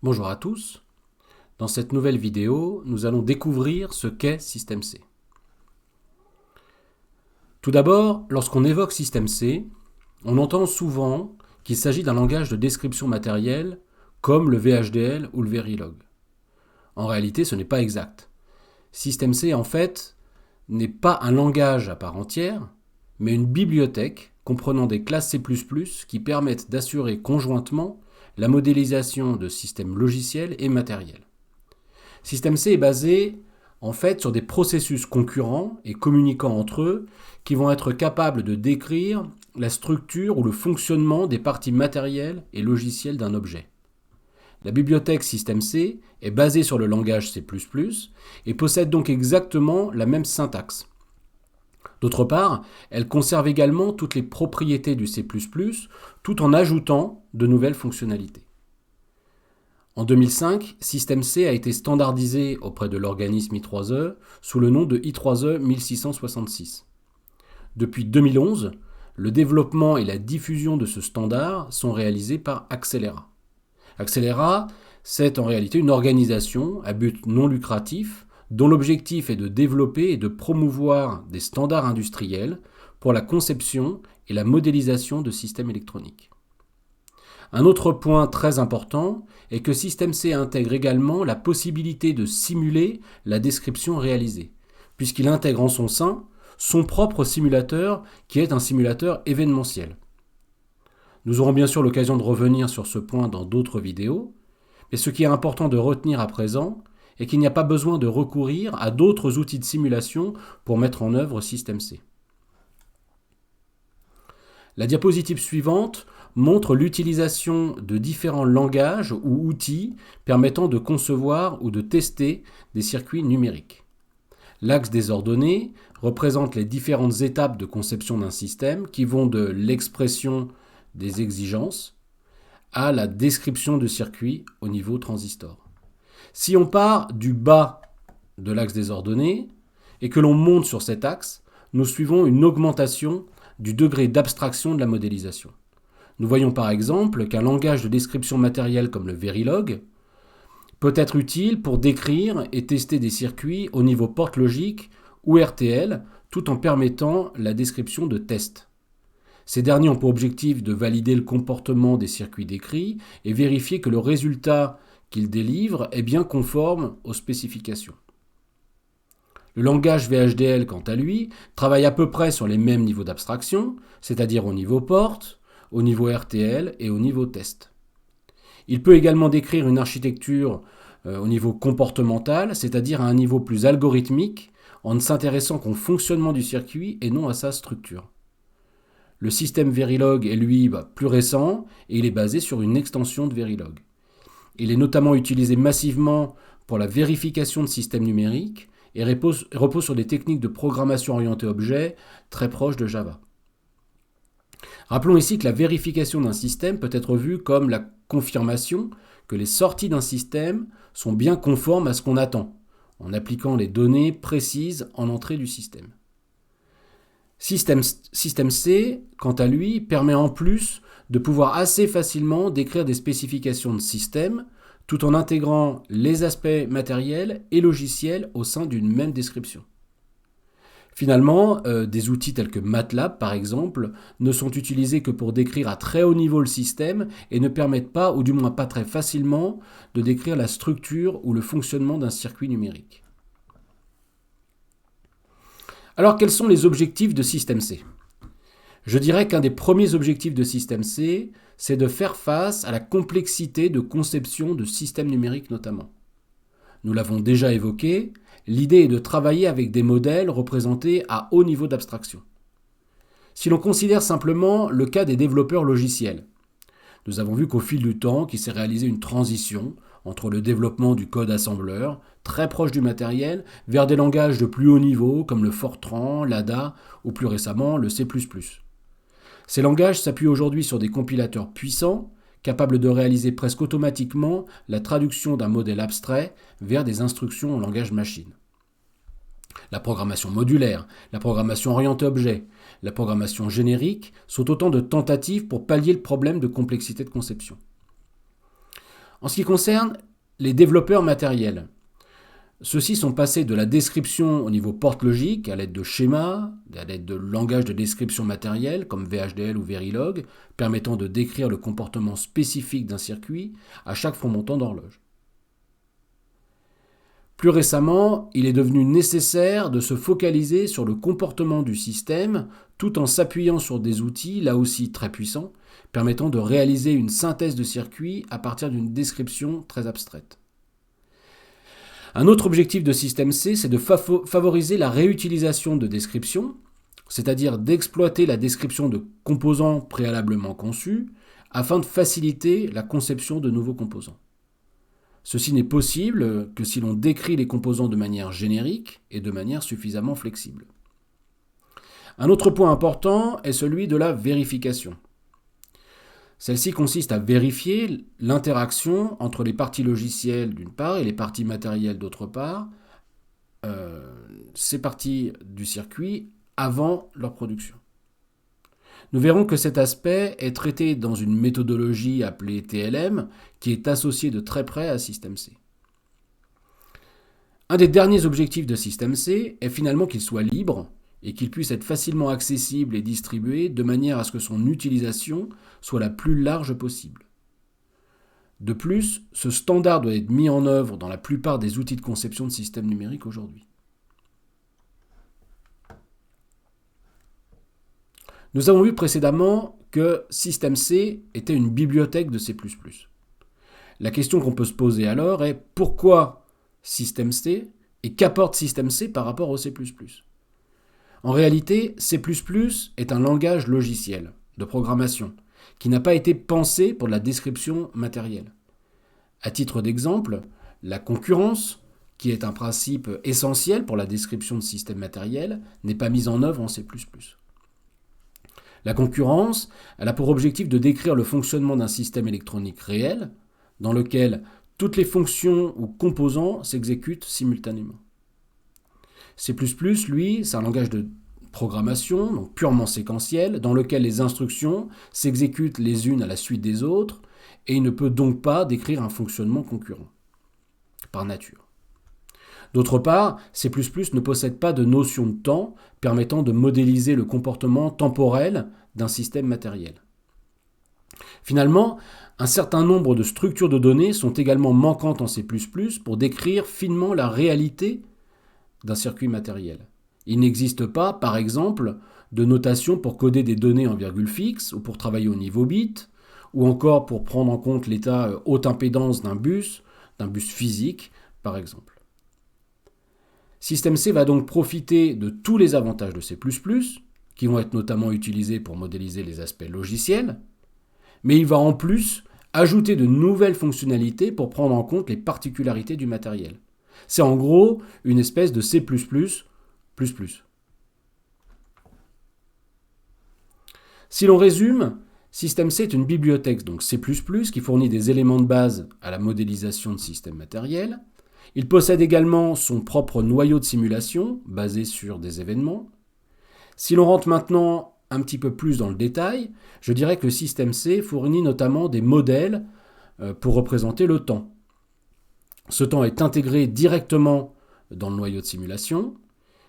Bonjour à tous. Dans cette nouvelle vidéo, nous allons découvrir ce qu'est Système C. Tout d'abord, lorsqu'on évoque Système C, on entend souvent qu'il s'agit d'un langage de description matérielle comme le VHDL ou le Verilog. En réalité, ce n'est pas exact. Système C, en fait, n'est pas un langage à part entière, mais une bibliothèque comprenant des classes C++ qui permettent d'assurer conjointement la modélisation de systèmes logiciels et matériels. Système C est basé en fait sur des processus concurrents et communiquant entre eux qui vont être capables de décrire la structure ou le fonctionnement des parties matérielles et logicielles d'un objet. La bibliothèque Système C est basée sur le langage C++ et possède donc exactement la même syntaxe. D'autre part, elle conserve également toutes les propriétés du C++ tout en ajoutant de nouvelles fonctionnalités. En 2005, Système C a été standardisé auprès de l'organisme I3E sous le nom de I3E 1666. Depuis 2011, le développement et la diffusion de ce standard sont réalisés par Axelera. Axelera, c'est en réalité une organisation à but non lucratif dont l'objectif est de développer et de promouvoir des standards industriels pour la conception et la modélisation de systèmes électroniques. Un autre point très important est que Système C intègre également la possibilité de simuler la description réalisée, puisqu'il intègre en son sein son propre simulateur qui est un simulateur événementiel. Nous aurons bien sûr l'occasion de revenir sur ce point dans d'autres vidéos, mais ce qui est important de retenir à présent est qu'il n'y a pas besoin de recourir à d'autres outils de simulation pour mettre en œuvre Système C. La diapositive suivante montre l'utilisation de différents langages ou outils permettant de concevoir ou de tester des circuits numériques. L'axe des ordonnées représente les différentes étapes de conception d'un système qui vont de l'expression des exigences à la description de circuits au niveau transistor. Si on part du bas de l'axe des ordonnées et que l'on monte sur cet axe, nous suivons une augmentation du degré d'abstraction de la modélisation. Nous voyons par exemple qu'un langage de description matérielle comme le Verilog peut être utile pour décrire et tester des circuits au niveau porte logique ou RTL, tout en permettant la description de tests. Ces derniers ont pour objectif de valider le comportement des circuits décrits et vérifier que le résultat qu'ils délivrent est bien conforme aux spécifications. Le langage VHDL, quant à lui, travaille à peu près sur les mêmes niveaux d'abstraction, c'est-à-dire au niveau porte, au niveau RTL et au niveau test. Il peut également décrire une architecture au niveau comportemental, c'est-à-dire à un niveau plus algorithmique, en ne s'intéressant qu'au fonctionnement du circuit et non à sa structure. Le système Verilog est lui plus récent et il est basé sur une extension de Verilog. Il est notamment utilisé massivement pour la vérification de systèmes numériques et repose sur des techniques de programmation orientée objet très proches de Java. Rappelons ici que la vérification d'un système peut être vue comme la confirmation que les sorties d'un système sont bien conformes à ce qu'on attend, en appliquant les données précises en entrée du système. Système C, quant à lui, permet en plus de pouvoir assez facilement décrire des spécifications de système tout en intégrant les aspects matériels et logiciels au sein d'une même description. Finalement, des outils tels que MATLAB, par exemple, ne sont utilisés que pour décrire à très haut niveau le système et ne permettent pas, ou du moins pas très facilement, de décrire la structure ou le fonctionnement d'un circuit numérique. Alors, quels sont les objectifs de Système C ? Je dirais qu'un des premiers objectifs de Système C, c'est de faire face à la complexité de conception de systèmes numériques notamment. Nous l'avons déjà évoqué, l'idée est de travailler avec des modèles représentés à haut niveau d'abstraction. Si l'on considère simplement le cas des développeurs logiciels, nous avons vu qu'au fil du temps, qu'il s'est réalisé une transition entre le développement du code assembleur, très proche du matériel, vers des langages de plus haut niveau comme le Fortran, l'ADA ou plus récemment le C++. Ces langages s'appuient aujourd'hui sur des compilateurs puissants, capables de réaliser presque automatiquement la traduction d'un modèle abstrait vers des instructions en langage machine. La programmation modulaire, la programmation orientée objet, la programmation générique sont autant de tentatives pour pallier le problème de complexité de conception. En ce qui concerne les développeurs matériels, ceux-ci sont passés de la description au niveau porte logique à l'aide de schémas, à l'aide de langages de description matérielle comme VHDL ou Verilog, permettant de décrire le comportement spécifique d'un circuit à chaque front montant d'horloge. Plus récemment, il est devenu nécessaire de se focaliser sur le comportement du système tout en s'appuyant sur des outils, là aussi très puissants, permettant de réaliser une synthèse de circuit à partir d'une description très abstraite. Un autre objectif de Système C, c'est de favoriser la réutilisation de descriptions, c'est-à-dire d'exploiter la description de composants préalablement conçus afin de faciliter la conception de nouveaux composants. Ceci n'est possible que si l'on décrit les composants de manière générique et de manière suffisamment flexible. Un autre point important est celui de la vérification. Celle-ci consiste à vérifier l'interaction entre les parties logicielles d'une part et les parties matérielles d'autre part, ces parties du circuit avant leur production. Nous verrons que cet aspect est traité dans une méthodologie appelée TLM qui est associée de très près à Système C. Un des derniers objectifs de Système C est finalement qu'il soit libre et qu'il puisse être facilement accessible et distribué de manière à ce que son utilisation soit la plus large possible. De plus, ce standard doit être mis en œuvre dans la plupart des outils de conception de systèmes numériques aujourd'hui. Nous avons vu précédemment que Système C était une bibliothèque de C++. La question qu'on peut se poser alors est pourquoi Système C et qu'apporte Système C par rapport au C++? En réalité, C++ est un langage logiciel de programmation qui n'a pas été pensé pour la description matérielle. À titre d'exemple, la concurrence, qui est un principe essentiel pour la description de systèmes matériels, n'est pas mise en œuvre en C++. La concurrence, elle a pour objectif de décrire le fonctionnement d'un système électronique réel, dans lequel toutes les fonctions ou composants s'exécutent simultanément. C++, lui, c'est un langage de programmation, donc purement séquentiel, dans lequel les instructions s'exécutent les unes à la suite des autres, et il ne peut donc pas décrire un fonctionnement concurrent, par nature. D'autre part, C++ ne possède pas de notion de temps permettant de modéliser le comportement temporel d'un système matériel. Finalement, un certain nombre de structures de données sont également manquantes en C++ pour décrire finement la réalité d'un circuit matériel. Il n'existe pas, par exemple, de notation pour coder des données en virgule fixe ou pour travailler au niveau bit, ou encore pour prendre en compte l'état haute impédance d'un bus physique, par exemple. Système C va donc profiter de tous les avantages de C++, qui vont être notamment utilisés pour modéliser les aspects logiciels, mais il va en plus ajouter de nouvelles fonctionnalités pour prendre en compte les particularités du matériel. C'est en gros une espèce de C++++. Si l'on résume, Système C est une bibliothèque, donc C++, qui fournit des éléments de base à la modélisation de systèmes matériels. Il possède également son propre noyau de simulation, basé sur des événements. Si l'on rentre maintenant un petit peu plus dans le détail, je dirais que Système C fournit notamment des modèles pour représenter le temps. Ce temps est intégré directement dans le noyau de simulation.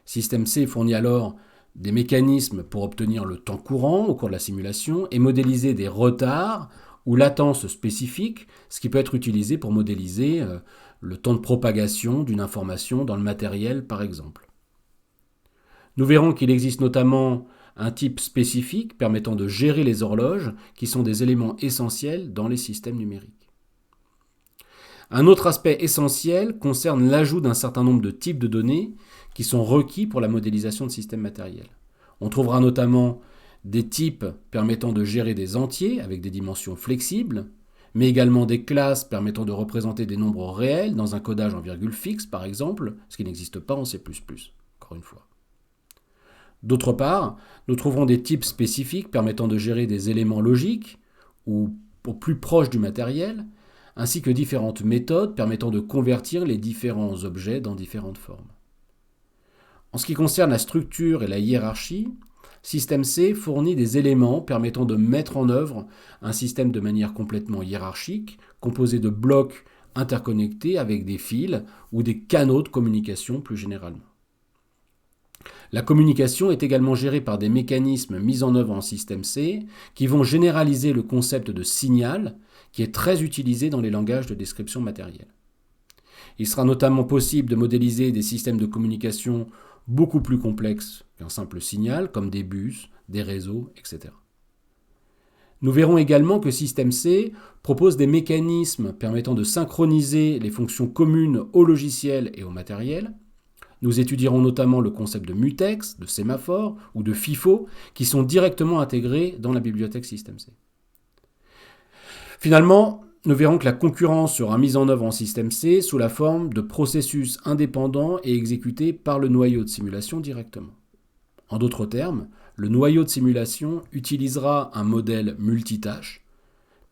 Système C fournit alors des mécanismes pour obtenir le temps courant au cours de la simulation et modéliser des retards ou latences spécifiques, ce qui peut être utilisé pour modéliser le temps de propagation d'une information dans le matériel, par exemple. Nous verrons qu'il existe notamment un type spécifique permettant de gérer les horloges, qui sont des éléments essentiels dans les systèmes numériques. Un autre aspect essentiel concerne l'ajout d'un certain nombre de types de données qui sont requis pour la modélisation de systèmes matériels. On trouvera notamment des types permettant de gérer des entiers avec des dimensions flexibles, mais également des classes permettant de représenter des nombres réels dans un codage en virgule fixe, par exemple, ce qui n'existe pas en C++, encore une fois. D'autre part, nous trouverons des types spécifiques permettant de gérer des éléments logiques ou au plus proche du matériel, ainsi que différentes méthodes permettant de convertir les différents objets dans différentes formes. En ce qui concerne la structure et la hiérarchie, Système C fournit des éléments permettant de mettre en œuvre un système de manière complètement hiérarchique, composée de blocs interconnectés avec des fils ou des canaux de communication plus généralement. La communication est également gérée par des mécanismes mis en œuvre en système C qui vont généraliser le concept de signal qui est très utilisé dans les langages de description matérielle. Il sera notamment possible de modéliser des systèmes de communication beaucoup plus complexes qu'un simple signal, comme des bus, des réseaux, etc. Nous verrons également que Système C propose des mécanismes permettant de synchroniser les fonctions communes au logiciel et au matériel. Nous étudierons notamment le concept de mutex, de sémaphore ou de FIFO qui sont directement intégrés dans la bibliothèque Système C. Finalement, nous verrons que la concurrence sera mise en œuvre en Système C sous la forme de processus indépendants et exécutés par le noyau de simulation directement. En d'autres termes, le noyau de simulation utilisera un modèle multitâche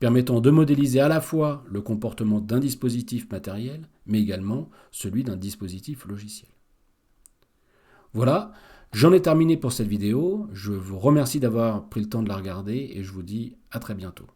permettant de modéliser à la fois le comportement d'un dispositif matériel, mais également celui d'un dispositif logiciel. Voilà, j'en ai terminé pour cette vidéo. Je vous remercie d'avoir pris le temps de la regarder et je vous dis à très bientôt.